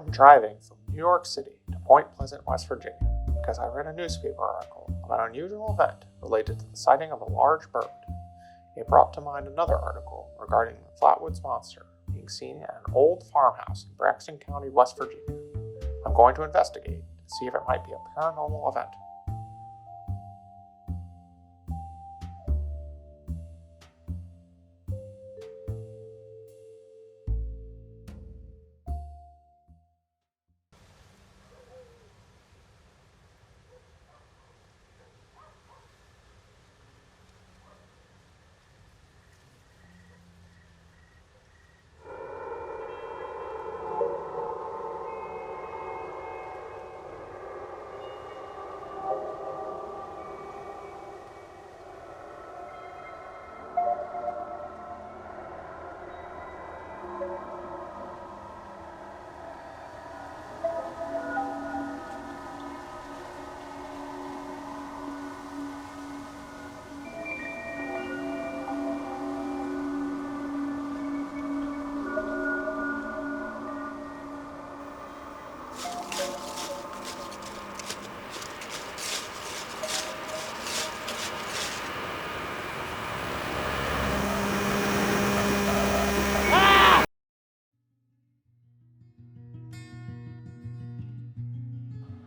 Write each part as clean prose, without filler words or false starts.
I'm driving from New York City to Point Pleasant, West Virginia, because I read a newspaper article about an unusual event related to the sighting of a large bird. It brought to mind another article regarding the Flatwoods Monster being seen at an old farmhouse in Braxton County, West Virginia. I'm going to investigate to see if it might be a paranormal event.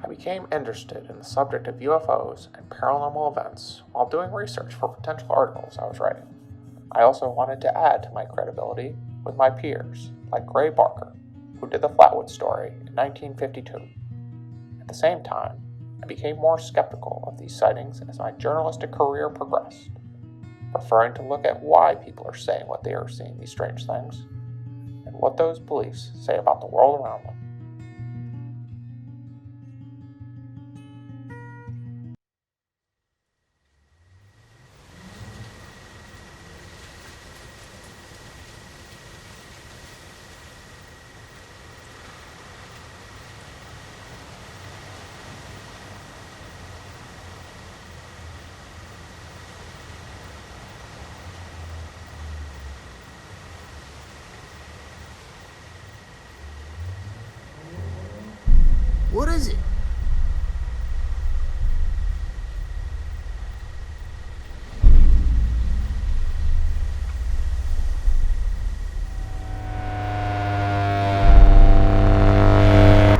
I became interested in the subject of UFOs and paranormal events while doing research for potential articles I was writing. I also wanted to add to my credibility with my peers, like Gray Barker, who did the Flatwoods story in 1952. At the same time, I became more skeptical of these sightings as my journalistic career progressed, preferring to look at why people are saying what they are seeing these strange things, and what those beliefs say about the world around them. What is it?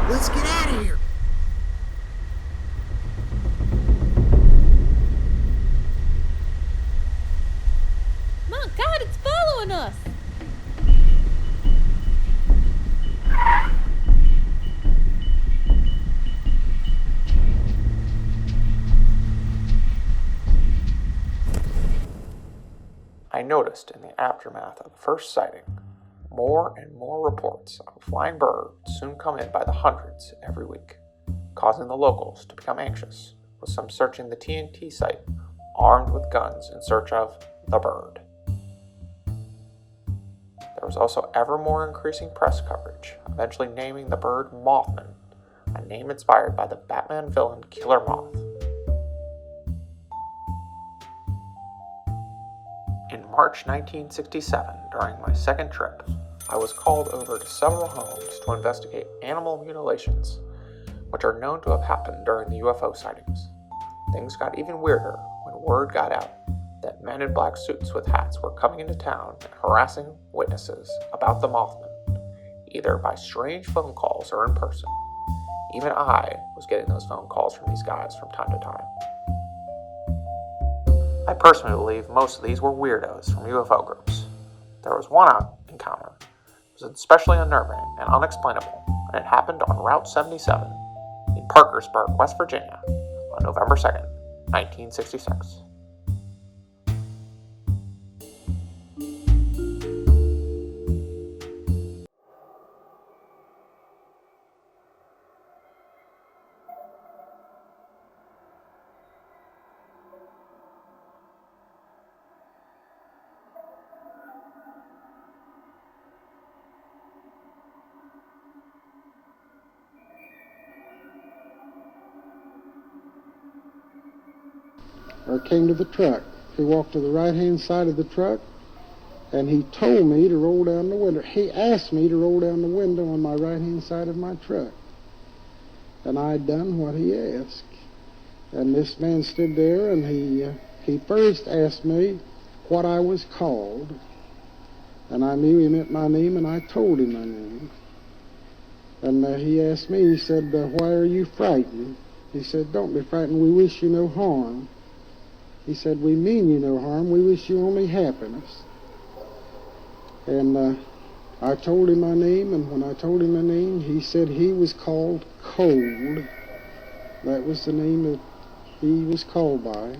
Let's get out of here. My God, it's following us! I noticed in the aftermath of the first sighting, more and more reports of flying birds soon come in by the hundreds every week, causing the locals to become anxious, with some searching the TNT site armed with guns in search of the bird. There was also ever more increasing press coverage, eventually naming the bird Mothman, a name inspired by the Batman villain Killer Moth. In March 1967, during my second trip, I was called over to several homes to investigate animal mutilations, which are known to have happened during the UFO sightings. Things got even weirder when word got out that men in black suits with hats were coming into town and harassing witnesses about the Mothman, either by strange phone calls or in person. Even I was getting those phone calls from these guys from time to time. I personally believe most of these were weirdos from UFO groups. There was one encounter. It was especially unnerving and unexplainable, and it happened on Route 77 in Parkersburg, West Virginia, on November 2nd, 1966. I came to the truck. He walked to the right-hand side of the truck, and he told me to roll down the window. He asked me to roll down the window on my right-hand side of my truck. And I'd done what he asked. And this man stood there, and he first asked me what I was called. And I knew he meant my name, and I told him my name. And he asked me, he said, why are you frightened? He said, don't be frightened, we wish you no harm. He said, we mean you no harm, we wish you only happiness. And I told him my name, and when I told him my name, he said he was called Cold. That was the name that he was called by.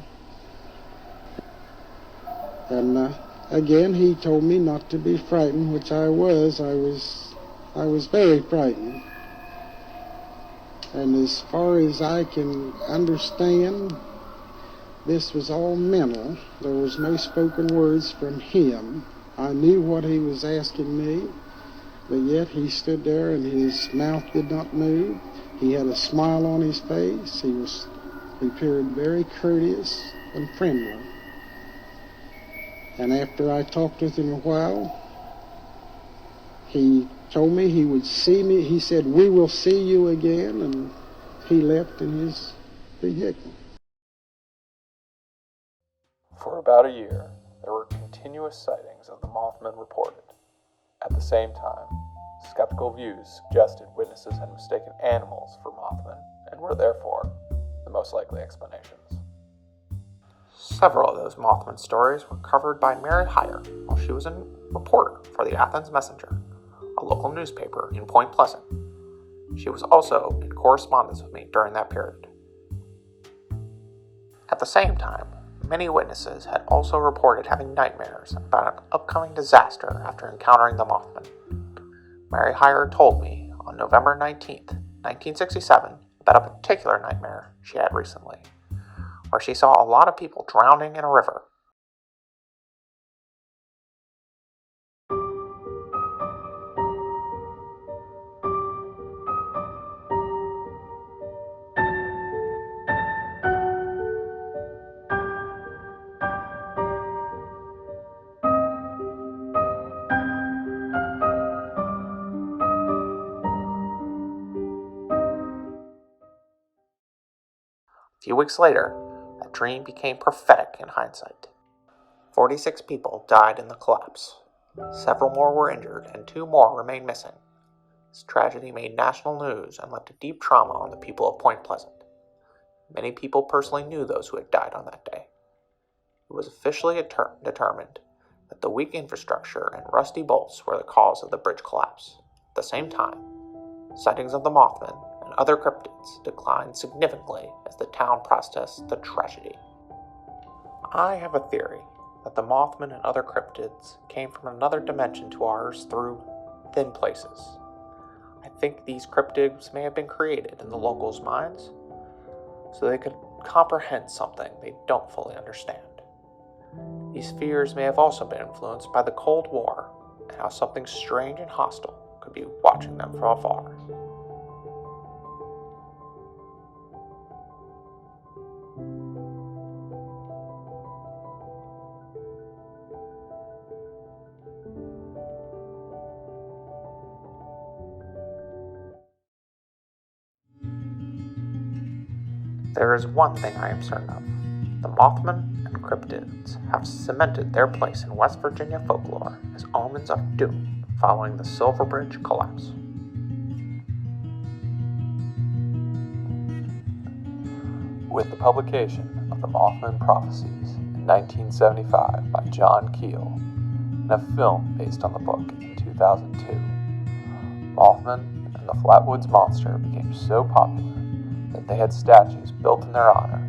And again, he told me not to be frightened, which I was. I was very frightened. And as far as I can understand, this was all mental. There was no spoken words from him. I knew what he was asking me, but yet he stood there and his mouth did not move. He had a smile on his face. He appeared very courteous and friendly. And after I talked with him a while, he told me he would see me. He said, we will see you again, and he left in his vehicle. For about a year, there were continuous sightings of the Mothman reported. At the same time, skeptical views suggested witnesses had mistaken animals for Mothman and were therefore the most likely explanations. Several of those Mothman stories were covered by Mary Heyer while she was a reporter for the Athens Messenger, a local newspaper in Point Pleasant. She was also in correspondence with me during that period. At the same time, many witnesses had also reported having nightmares about an upcoming disaster after encountering the Mothman. Mary Heyer told me on November 19th, 1967, about a particular nightmare she had recently, where she saw a lot of people drowning in a river. A few weeks later, that dream became prophetic in hindsight. 46 people died in the collapse. Several more were injured, and 2 more remain missing. This tragedy made national news and left a deep trauma on the people of Point Pleasant. Many people personally knew those who had died on that day. It was officially determined that the weak infrastructure and rusty bolts were the cause of the bridge collapse. At the same time, sightings of the Mothman and other cryptids declined significantly as the town processed the tragedy. I have a theory that the Mothman and other cryptids came from another dimension to ours through thin places. I think these cryptids may have been created in the locals' minds so they could comprehend something they don't fully understand. These fears may have also been influenced by the Cold War and how something strange and hostile could be watching them from afar. There is one thing I am certain of. The Mothman and cryptids have cemented their place in West Virginia folklore as omens of doom following the Silver Bridge collapse. With the publication of the Mothman Prophecies in 1975 by John Keel and a film based on the book in 2002, Mothman and the Flatwoods Monster became so popular that they had statues built in their honor.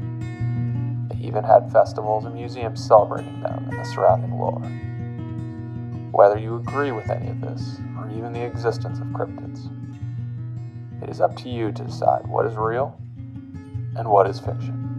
They even had festivals and museums celebrating them and the surrounding lore. Whether you agree with any of this, or even the existence of cryptids, it is up to you to decide what is real and what is fiction.